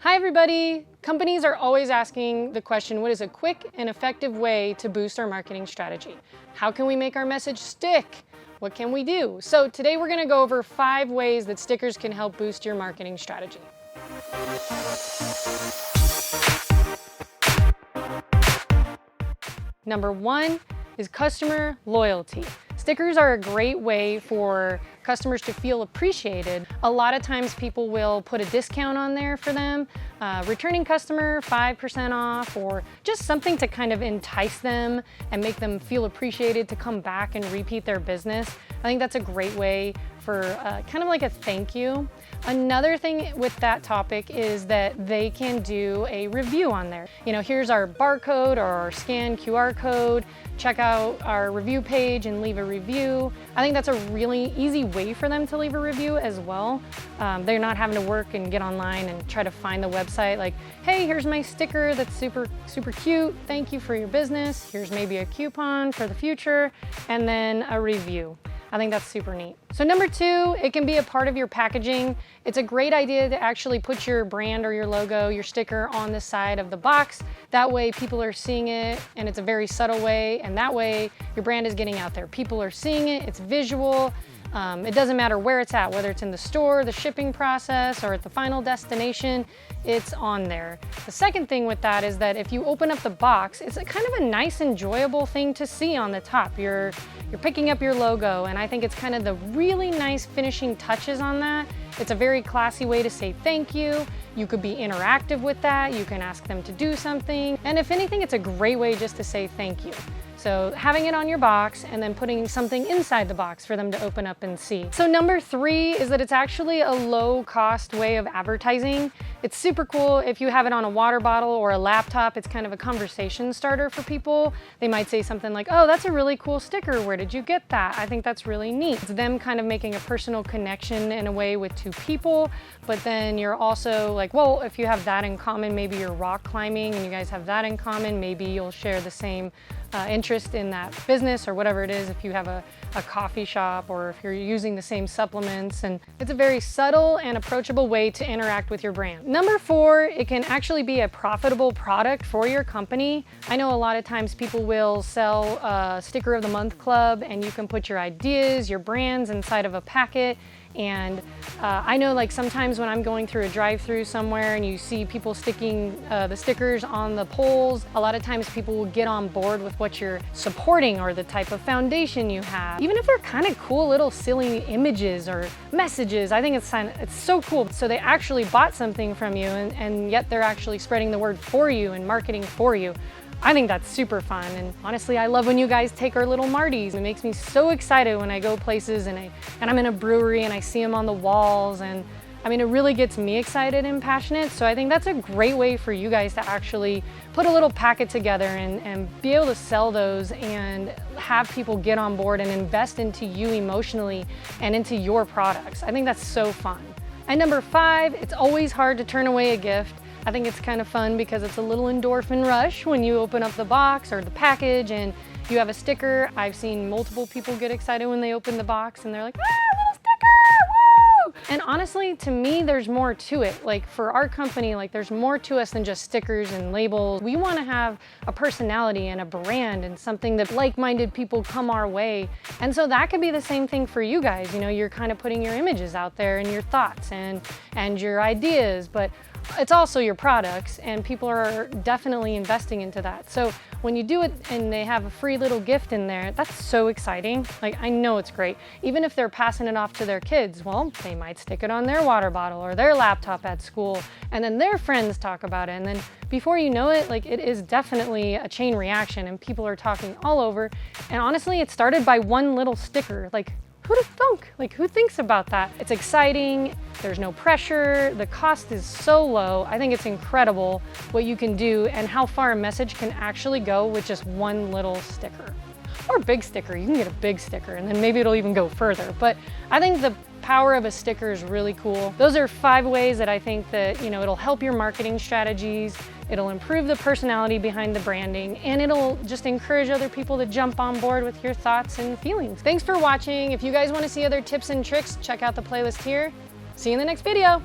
Hi everybody! Companies are always asking the question, what is a quick and effective way to boost our marketing strategy? How can we make our message stick? What can we do? So today we're going to go over 5 ways that stickers can help boost your marketing strategy. Number 1 is customer loyalty. Stickers are a great way for customers to feel appreciated. A lot of times people will put a discount on there for them, returning customer 5% off, or just something to kind of entice them and make them feel appreciated to come back and repeat their business. I think that's a great way for kind of like a thank you. Another thing with that topic is that they can do a review on there. You know, here's our barcode or our scan QR code. Check out our review page and leave a review. I think that's a really easy way for them to leave a review as well. They're not having to work and get online and try to find the website like, hey, here's my sticker that's super cute. Thank you for your business. Here's maybe a coupon for the future, and then a review. I think that's super neat. So number 2, it can be a part of your packaging. It's a great idea to actually put your brand or your logo, your sticker on the side of the box. That way people are seeing it, and it's a very subtle way, and that way your brand is getting out there. People are seeing it, it's visual. It doesn't matter where it's at, whether it's in the store, the shipping process, or at the final destination, it's on there. The second thing with that is that if you open up the box, it's a kind of a nice, enjoyable thing to see on the top. You're picking up your logo, and I think it's kind of the really nice finishing touches on that. It's a very classy way to say thank you. You could be interactive with that. You can ask them to do something. And if anything, it's a great way just to say thank you. So having it on your box and then putting something inside the box for them to open up and see. So number 3 is that it's actually a low cost way of advertising. It's super cool if you have it on a water bottle or a laptop. It's kind of a conversation starter for people. They might say something like, oh, that's a really cool sticker. Where did you get that? I think that's really neat. It's them kind of making a personal connection in a way with 2 people, but then you're also like, well, if you have that in common, maybe you're rock climbing and you guys have that in common, maybe you'll share the same interest in that business or whatever it is, if you have a coffee shop or if you're using the same supplements. And it's a very subtle and approachable way to interact with your brand. Number 4, it can actually be a profitable product for your company. I know a lot of times people will sell a sticker of the month club, and you can put your ideas, your brands inside of a packet. And I know, like, sometimes when I'm going through a drive-through somewhere and you see people sticking the stickers on the poles, a lot of times people will get on board with what you're supporting or the type of foundation you have. Even if they're kind of cool little silly images or messages, I think it's so cool. So they actually bought something from you, and yet they're actually spreading the word for you and marketing for you. I think that's super fun, and honestly, I love when you guys take our little Marties. It makes me so excited when I go places and I'm in a brewery and I see them on the walls, and I mean, it really gets me excited and passionate. So I think that's a great way for you guys to actually put a little packet together and be able to sell those and have people get on board and invest into you emotionally and into your products. I think that's so fun. And number 5, it's always hard to turn away a gift. I think it's kind of fun because it's a little endorphin rush when you open up the box or the package and you have a sticker. I've seen multiple people get excited when they open the box and they're like, ah, little sticker, woo! And honestly, to me, there's more to it. Like, for our company, like, there's more to us than just stickers and labels. We want to have a personality and a brand and something that like-minded people come our way. And so that could be the same thing for you guys. You know, you're kind of putting your images out there and your thoughts and your ideas, but it's also your products, and people are definitely investing into that. So when you do it and they have a free little gift in there, that's so exciting. Like, I know it's great. Even if they're passing it off to their kids, well, they might stick it on their water bottle or their laptop at school, and then their friends talk about it. And then before you know it, like, it is definitely a chain reaction and people are talking all over. And honestly, it started by one little sticker. Like, who'd have thunk? Like, who thinks about that? It's exciting, there's no pressure, the cost is so low. I think it's incredible what you can do and how far a message can actually go with just one little sticker. Or big sticker, you can get a big sticker and then maybe it'll even go further. But I think the power of a sticker is really cool. Those are 5 ways that I think that, you know, it'll help your marketing strategies, it'll improve the personality behind the branding, and it'll just encourage other people to jump on board with your thoughts and feelings. Thanks for watching. If you guys want to see other tips and tricks, check out the playlist here. See you in the next video.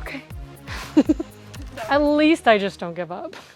Okay. At least I just don't give up.